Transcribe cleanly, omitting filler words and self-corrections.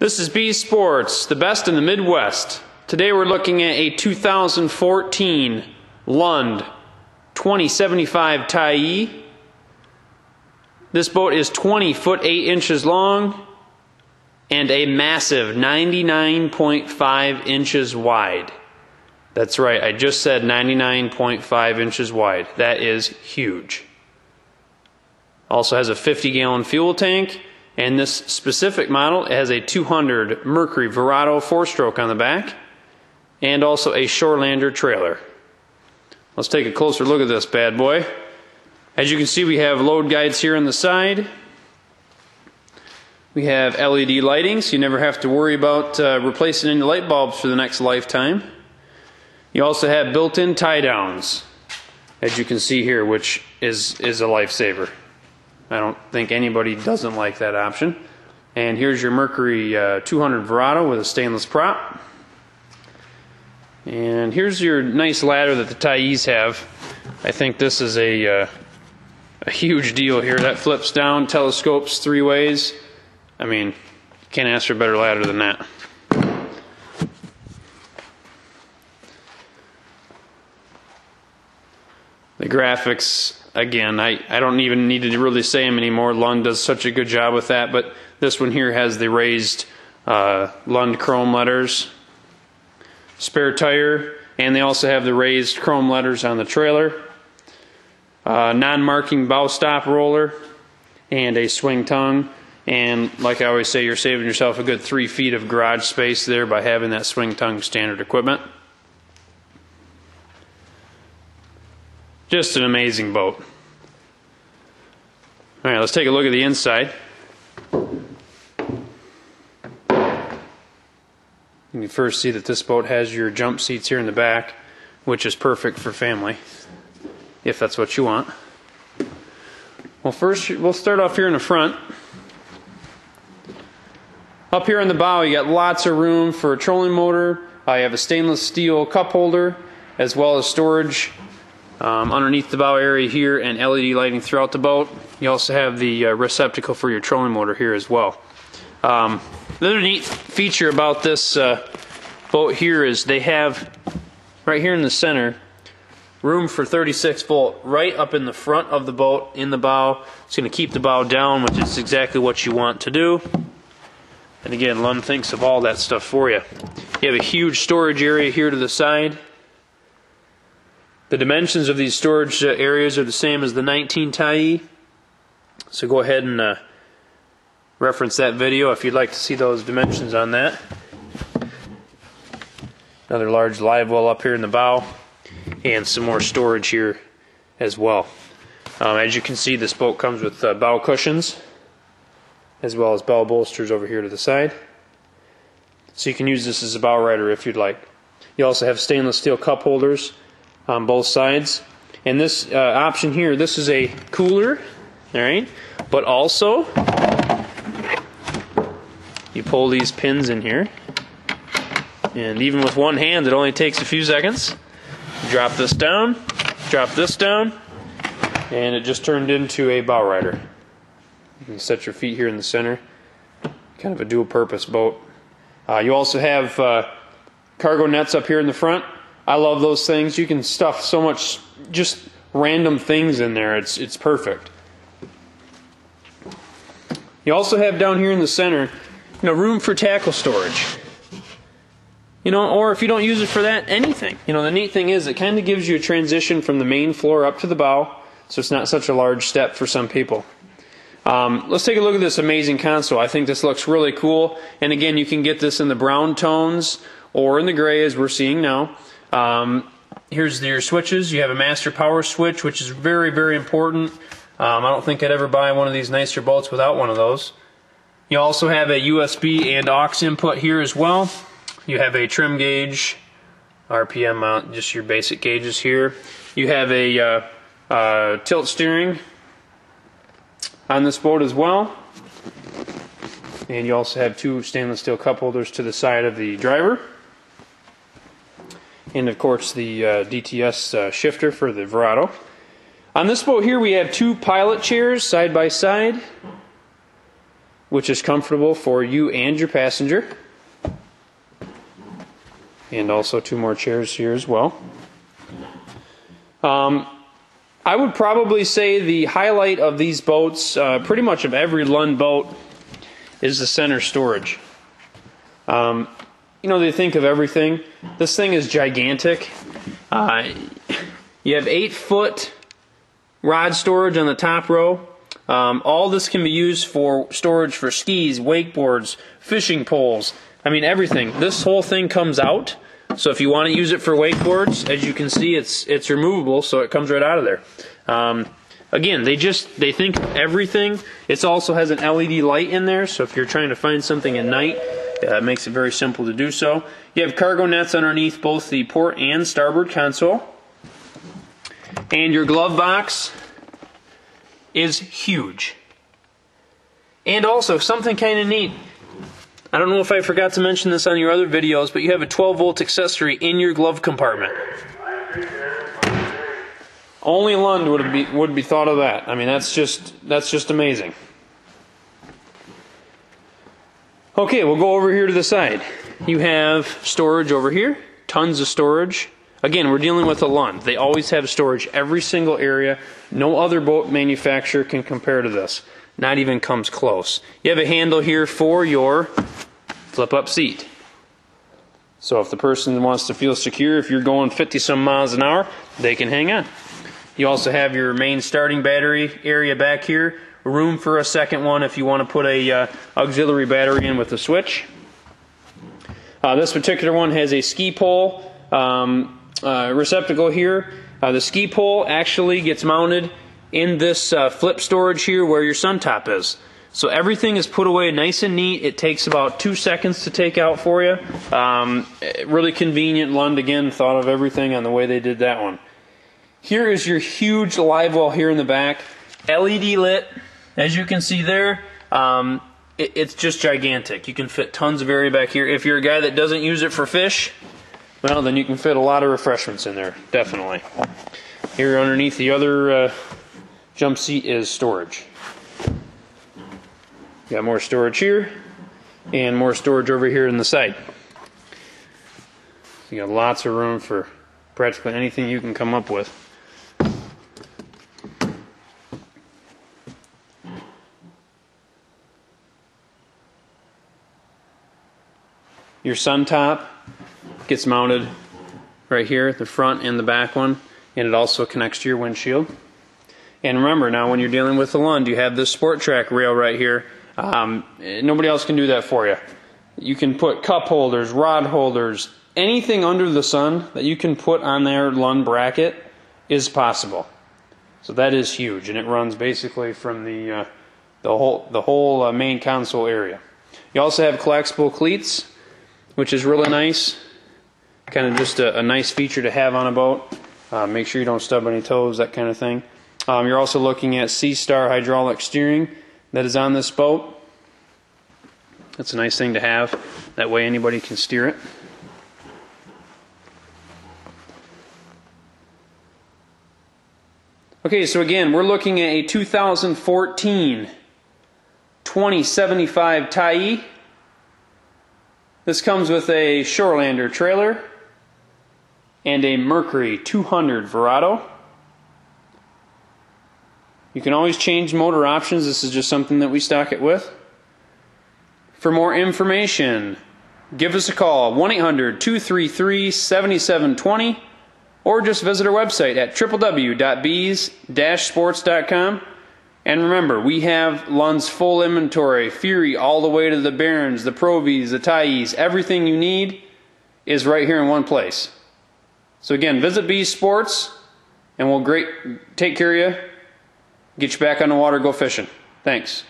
This is B Sports, the best in the Midwest. Today we're looking at a 2014 Lund 2075 Tyee. This boat is 20 foot 8 inches long and a massive 99.5 inches wide. That's right, I just said 99.5 inches wide. That is huge. Also has a 50-gallon fuel tank, and this specific model has a 200 Mercury Verado 4-stroke on the back, and also a Shorelander trailer. Let's take a closer look at this bad boy. As you can see, we have load guides here on the side. We have LED lighting, so you never have to worry about replacing any light bulbs for the next lifetime. You also have built-in tie-downs, as you can see here, which is a lifesaver. I don't think anybody doesn't like that option. And here's your Mercury 200 Verado with a stainless prop. And here's your nice ladder that the Tyees have. I think this is a huge deal here. That flips down, telescopes 3 ways. I mean, you can't ask for a better ladder than that. The graphics, again, I don't even need to really say them anymore. Lund does such a good job with that, but this one here has the raised Lund chrome letters, spare tire, and they also have the raised chrome letters on the trailer, non-marking bow stop roller, and a swing tongue. And like I always say, you're saving yourself a good 3 feet of garage space there by having that swing tongue standard equipment. Just an amazing boat. Alright, let's take a look at the inside. You can first see that this boat has your jump seats here in the back, which is perfect for family, if that's what you want. Well, first we'll start off here in the front. Up here in the bow, you got lots of room for a trolling motor. You have a stainless steel cup holder, as well as storage underneath the bow area here, and LED lighting throughout the boat. You also have the receptacle for your trolling motor here as well. The other neat feature about this boat here is they have, right here in the center, room for 36 volt right up in the front of the boat, in the bow. It's going to keep the bow down, which is exactly what you want to do. And again, Lund thinks of all that stuff for you. You have a huge storage area here to the side. The dimensions of these storage areas are the same as the 19 Tyee. So go ahead and reference that video if you'd like to see those dimensions on that. Another large live well up here in the bow, and some more storage here as well. As you can see, this boat comes with bow cushions, as well as bow bolsters over here to the side. So you can use this as a bow rider if you'd like. You also have stainless steel cup holders on both sides. And this option here, this is a cooler, alright? But also, you pull these pins in here, and even with one hand, it only takes a few seconds. Drop this down, and it just turned into a bow rider. You can set your feet here in the center. Kind of a dual purpose boat. You also have cargo nets up here in the front. I love those things. You can stuff so much just random things in there. It's perfect. You also have down here in the center, room for tackle storage. Or if you don't use it for that, anything. The neat thing is it kind of gives you a transition from the main floor up to the bow, so it's not such a large step for some people. Let's take a look at this amazing console. I think this looks really cool. And again, you can get this in the brown tones or in the gray, as we're seeing now. Here's your switches. You have a master power switch, which is very, very important. I don't think I'd ever buy one of these nicer boats without one of those. You also have a USB and aux input here as well. You have a trim gauge, RPM mount, just your basic gauges here. You have a tilt steering on this boat as well. And you also have 2 stainless steel cup holders to the side of the driver. And of course the DTS shifter for the Verado. On this boat here we have 2 pilot chairs side by side. which is comfortable for you and your passenger. And also 2 more chairs here as well. I would probably say the highlight of these boats, pretty much of every Lund boat, is the center storage. You know, they think of everything. This thing is gigantic. You have 8-foot rod storage on the top row. All this can be used for storage for skis, wakeboards, fishing poles. I mean, everything. This whole thing comes out. So if you want to use it for wakeboards, as you can see, it's removable, so it comes right out of there. Again, they think of everything. It also has an LED light in there, so if you're trying to find something at night, it makes it very simple to do so. You have cargo nets underneath both the port and starboard console. And your glove box is huge. And also, something kind of neat. I don't know if I forgot to mention this on your other videos, but you have a 12-volt accessory in your glove compartment. Only Lund would be thought of that. I mean, that's just amazing. Okay, we'll go over here to the side. You have storage over here, tons of storage. Again, we're dealing with a Lund. They always have storage every single area. No other boat manufacturer can compare to this. Not even comes close. You have a handle here for your flip-up seat. So if the person wants to feel secure, if you're going 50-some miles an hour, they can hang on. You also have your main starting battery area back here. Room for a second one if you want to put a auxiliary battery in with the switch. This particular one has a ski pole receptacle here. The ski pole actually gets mounted in this flip storage here where your sun top is. So everything is put away nice and neat. It takes about 2 seconds to take out for you. Really convenient. Lund, again, thought of everything on the way they did that one. Here is your huge live well here in the back. LED lit. As you can see there, it's just gigantic. You can fit tons of area back here. If you're a guy that doesn't use it for fish, well, then you can fit a lot of refreshments in there, definitely. Here underneath the other jump seat is storage. Got more storage here, and more storage over here in the side. You got lots of room for practically anything you can come up with. Your sun top gets mounted right here, the front and the back one, and it also connects to your windshield. And remember, now when you're dealing with the Lund, you have this Sport Track rail right here. Nobody else can do that for you. You can put cup holders, rod holders, anything under the sun that you can put on their Lund bracket is possible. So that is huge, and it runs basically from the whole main console area. You also have collapsible cleats, which is really nice. Kind of just a nice feature to have on a boat. Make sure you don't stub any toes, that kind of thing. You're also looking at C-Star hydraulic steering that is on this boat. That's a nice thing to have. That way anybody can steer it. Okay, so again, we're looking at a 2014 2075 Tyee. This comes with a Shorelander trailer and a Mercury 200 Verado. You can always change motor options. This is just something that we stock it with. For more information, give us a call, 1-800-233-7720, or just visit our website at www.bees-sports.com. And remember, we have Lund's full inventory, Fury, all the way to the Barons, the Provies, the Tyees. Everything you need is right here in one place. So again, visit Bees Sports, and we'll take care of you, get you back on the water, go fishing. Thanks.